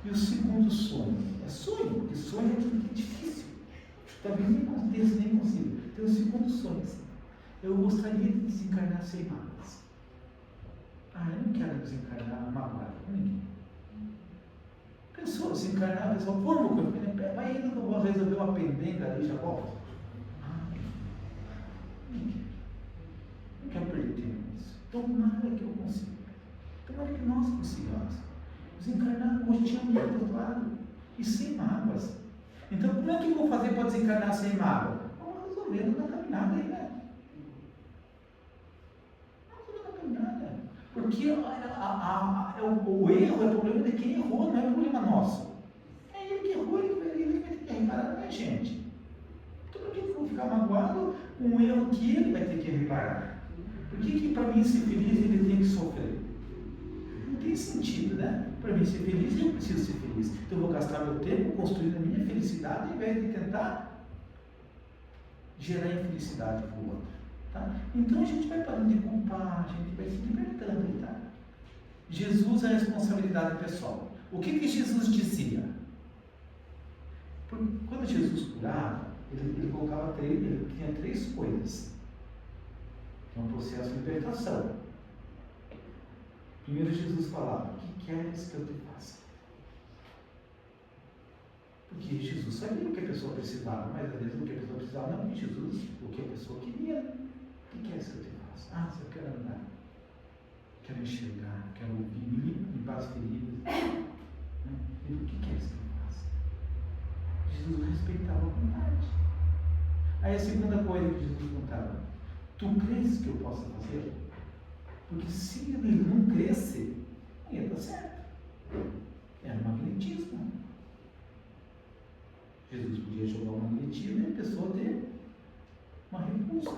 E o segundo sonho, é sonho, porque sonho é difícil. Também nem consigo. Tem o segundo sonho. Eu gostaria de desencarnar sem mágoas. Eu não quero desencarnar magoado com ninguém. Pensou, desencarnar, pessoal, vamos, vai indo que eu vou resolver uma pendenga ali e já volto. Não quero perder tempo nisso. Tomara que eu consiga. Tomara que nós consigamos. Desencarnar curtindo do outro lado e sem mágoas. Então, como é que eu vou fazer para desencarnar sem mágoa? Vamos resolvendo na caminhada aí, né? Vamos resolver na caminhada. Porque o erro é problema de quem errou, não é problema nosso. É ele que errou, ele vai ter que reparar, não é gente. Então, por que eu vou ficar magoado com um erro que ele vai ter que reparar? Por que para mim ser feliz ele tem que sofrer? Não tem sentido, né? Para mim ser feliz, eu preciso ser feliz. Então eu vou gastar meu tempo construindo a minha felicidade, ao invés de tentar gerar infelicidade para o outro. Tá? Então a gente vai parando de culpar, a gente vai se libertando. Tá? Jesus é a responsabilidade pessoal. O que Jesus dizia? Quando Jesus curava, ele colocava ele tinha 3 coisas. É um processo de libertação. Primeiro Jesus falava, o que queres que eu te faça? Porque Jesus sabia o que a pessoa precisava, mas às vezes o que a pessoa precisava não, porque Jesus, o que a pessoa queria. O que queres que eu te faça? Se eu quero andar, quero enxergar, quero ouvir, me limpar as feridas. E o que queres que eu faça? Jesus respeitava a vontade. Aí a segunda coisa que Jesus contava, tu crês que eu possa fazer? Porque se ele não cresce, não ia dar certo. Era magnetismo. Jesus podia jogar um magnetismo e a pessoa ter uma repulsa.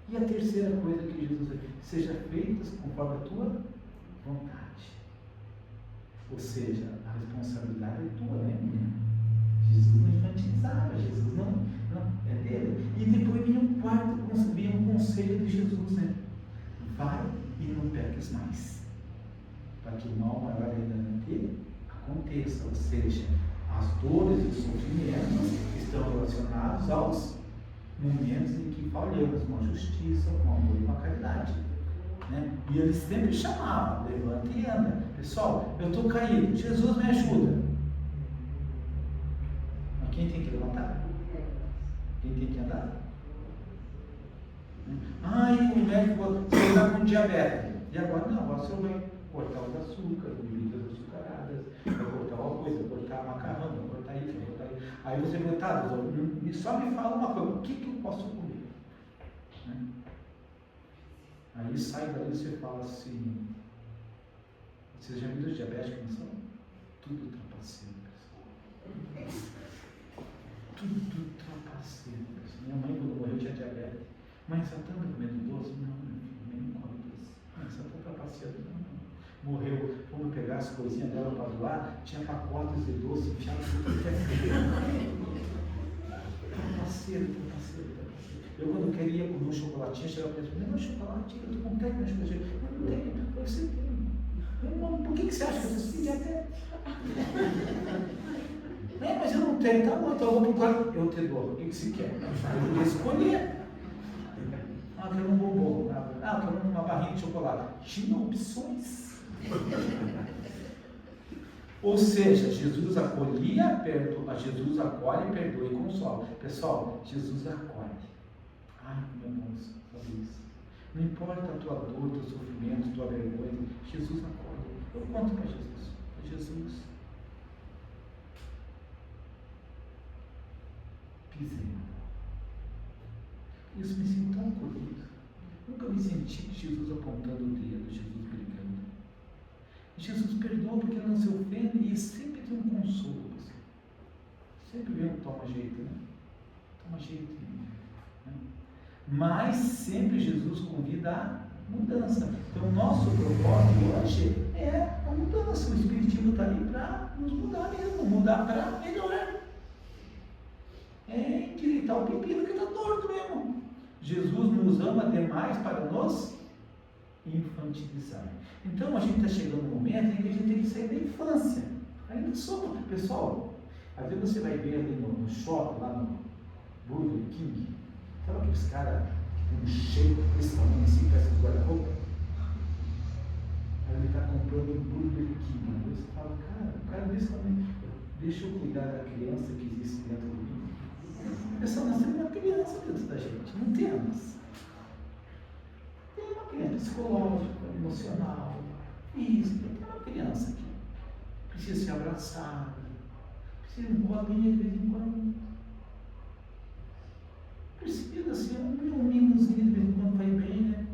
E a terceira coisa que Jesus disse, seja feita conforme a tua vontade. Ou seja, a responsabilidade é tua, né? Jesus não infantilizava, Jesus não é dele. E depois vinha um conselho de Jesus, né? Vai e não peques mais. para que o mal maior ainda dele aconteça. Ou seja, as dores e os sofrimentos estão relacionados aos momentos em que falhamos com a justiça, com o amor e com a caridade. Né? E ele sempre chamava, levanta e anda. Pessoal, eu estou caído, Jesus me ajuda. Mas quem tem que levantar? Quem tem que andar? Ai, o médico, você está com diabetes. E agora não, agora você vai cortar os açúcares, bebidas açucaradas, vai cortar uma coisa, vai cortar macarrão, vai cortar isso, vai cortar isso. Aí você vai, tá, só me fala uma coisa, o que eu posso comer? Né? Aí sai daí e você fala assim, vocês já viram os diabéticos que não são? Tudo trapaceiro, pessoal. Tudo trapaceiro, pessoal. Minha mãe quando morreu tinha diabetes. Mãe, você está comendo doce? Não, meu filho, nem come doce. Mãe, você está trapaceando? Não. Morreu, vamos pegar as coisinhas dela para doar, tinha pacotes de doce enfiados tudo que é trapaceiro. Eu quando queria comer um chocolatinho, chegava para ele, não, chocolate, eu estou com técnica de chocolate. Não tenho, você tem. Por que você acha que eu preciso de diabetes? Mas eu não tenho, tá bom, então eu vou procurar. Eu te dou, o que você quer? Eu podia escolher. Eu quero um bombom, eu quero uma barrinha de chocolate. Tinha opções. Ou seja, Jesus acolhia, Jesus acolhe, perdoa e consola. Pessoal, Jesus acolhe. Ai, meu irmão, sabe isso? Não importa a tua dor, teu sofrimento, tua vergonha, Jesus acolhe. Eu conto para Jesus. Para Jesus. Pisei. Isso me sinto tão acolhido. Nunca me senti Jesus apontando o dedo, Jesus brigando. Jesus perdoa porque não se ofende e sempre tem um consolo. Sempre vem um toma jeito, né? Toma jeito. Né? Mas sempre Jesus convida a mudança. Então o nosso propósito hoje é a mudança. O Espiritismo está ali para nos mudar mesmo, mudar para melhor. É endireitar o pepino que está torto mesmo. Jesus nos ama demais para nos infantilizar. Então a gente está chegando no momento em que a gente tem que sair da infância. Ainda somos, pessoal. Às vezes você vai ver ali no shopping, lá no Burger King, sabe aqueles caras que tem um shape desse tamanho assim, parece um guarda-roupa? Aí ele está comprando um Burger King. Aí você fala, o cara desse tamanho, deixa eu cuidar da criança que existe dentro do mim. Pessoal, nós temos uma criança dentro da gente, não temos. Tem uma criança psicológica, emocional, física, tem uma criança aqui. Precisa ser abraçada, precisa de um colinho de vez em quando. Precisa assim, um mimozinho de vez em quando vai bem, né?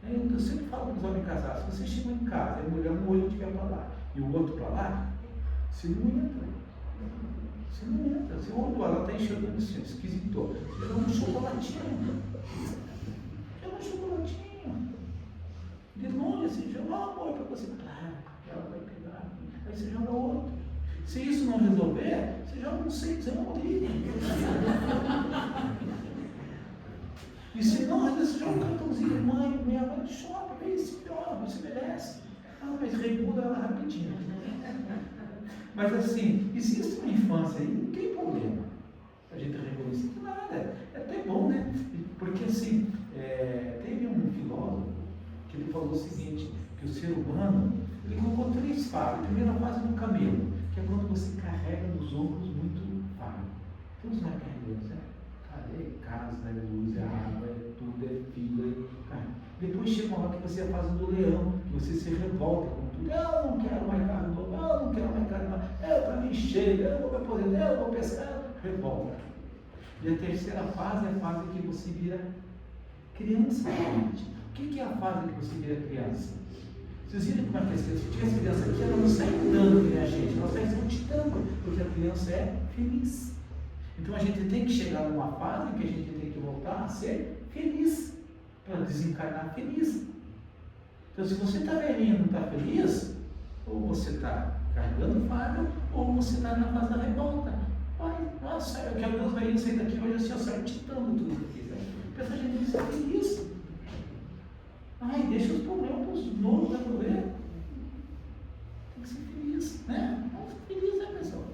Eu sempre falo para os homens casados, se você chega em casa e a mulher um olho estiver para lá e o outro para lá, você não entra. Você não entra, você olha, ela está enxergando assim, esquisito. Você dá um chocolatinho. De longe, você joga um amor para você. Claro, ela vai pegar. Aí você joga outro. Se isso não resolver, você joga um seisão ali. E se não, às vezes você joga um cartãozinho, mãe, minha mãe chora, vê se piora, você merece. Mas regula ela rapidinho. Mas assim, existe uma infância aí, não tem problema. A gente reconhece nada. É até bom, né? Porque assim, teve um filósofo que ele falou o seguinte, que o ser humano, ele colocou 3 fases. A primeira fase do camelo, que é quando você carrega nos ombros muito fardo. Tem os mais carregos, né? Casa, é luz, é água, é tudo, é filho, é... Depois chega uma hora que você é a fase do leão, que você se revolta com tudo. Eu não quero mais carro novo, eu não quero mais carro novo, para mim chega, eu vou me aposentar, eu vou pescar, revolta. E a terceira fase é a fase que você vira criança, gente. O que é a fase que você vira criança? Vocês viram como é que as crianças aqui, ela não sai andando que nem a gente, ela sai saltitando, porque a criança é feliz. Então a gente tem que chegar numa fase em que a gente tem que voltar a ser feliz, para desencarnar feliz. Então se você está velhinho e não está feliz, ou você está carregando fardo, ou você está na fase da revolta. Ai, nossa, eu quero Deus velhinho sair daqui hoje assim, eu saio titando tudo aqui. Porque a gente tem que ser feliz. Ai, deixa os problemas para os novos resolver. feliz, né? Vamos ficar felizes, né, pessoal?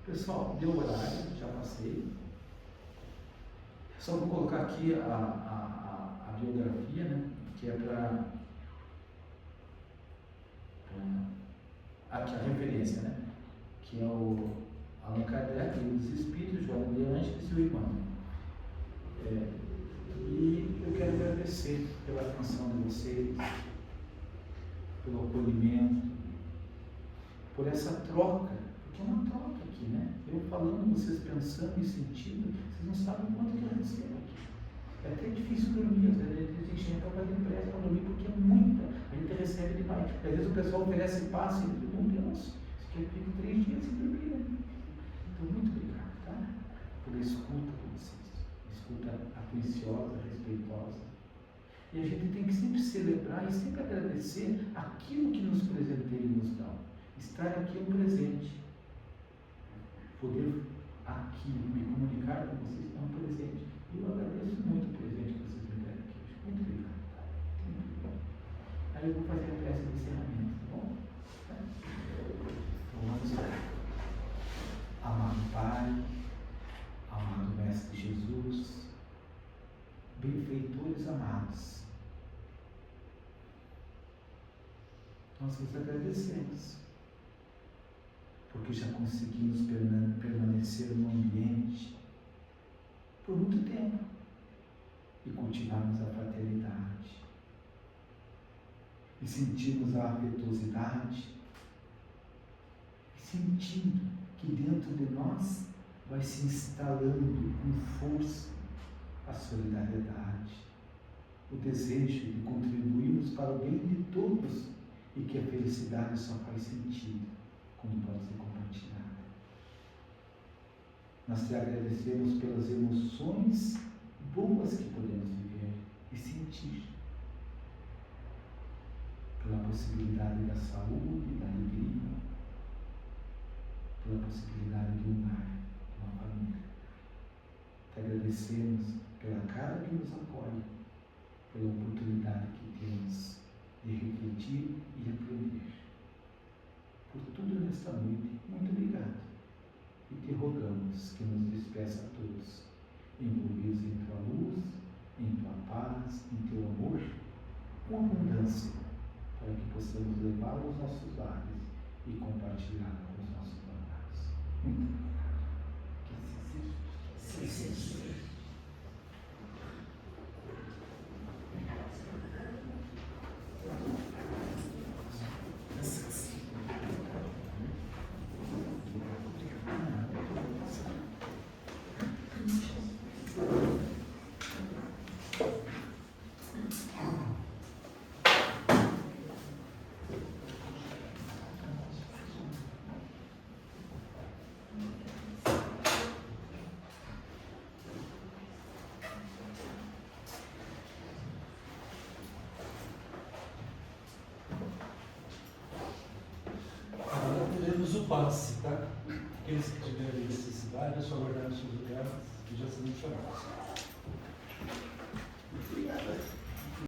Pessoal, deu horário, já passei. Só vou colocar aqui a biografia, né? Que é para aqui a referência, né? Que é o Allan Kardec, os Espíritos, Joana de Ângeles e o irmão. E eu quero agradecer pela atenção de vocês, pelo acolhimento, por essa troca, porque é uma troca aqui, né? Eu falando, vocês pensando e sentindo, vocês não sabem quanto que eu recebo aqui. É até difícil dormir, às vezes a gente tem que chegar para fazer pressa para dormir, porque é muita, a gente recebe demais. Às vezes o pessoal oferece passe e diz, meu Deus, isso aqui eu fico 3 dias sem dormir, né? Então, muito obrigado, tá? Pela escuta de vocês, escuta atenciosa, respeitosa. E a gente tem que sempre celebrar e sempre agradecer aquilo que nos presenteiam e nos dão. Estar aqui é um presente. Poder aqui me comunicar com vocês é um presente. E eu agradeço muito o presente que vocês me deram aqui hoje. Muito obrigado. Muito obrigado. Aí eu vou fazer a prece de encerramento, tá bom? Então vamos lá. Amado Pai, amado Mestre Jesus, benfeitores amados, nós vos agradecemos, porque já conseguimos permanecer no ambiente por muito tempo e cultivarmos a fraternidade e sentirmos a afetuosidade e sentindo que dentro de nós vai se instalando com força a solidariedade, o desejo de contribuirmos para o bem de todos e que a felicidade só faz sentido quando pode ser compartilhada. Nós te agradecemos pelas emoções boas que podemos viver e sentir, pela possibilidade da saúde, da alegria, pela possibilidade de um lar, de uma família. Te agradecemos pela casa que nos acolhe, pela oportunidade que temos de refletir e aprender. Por tudo nesta noite, muito obrigado. E te rogamos que nos despeça a todos, envolvidos em tua luz, em tua paz, em teu amor, com abundância, para que possamos levá-lo aos nossos lares e compartilhar com os nossos amados. Muito obrigado. Que assim seja. O passe, tá? Aqueles que tiverem necessidade, é só guardar nos seus lugares, que já serão chamados. Obrigado.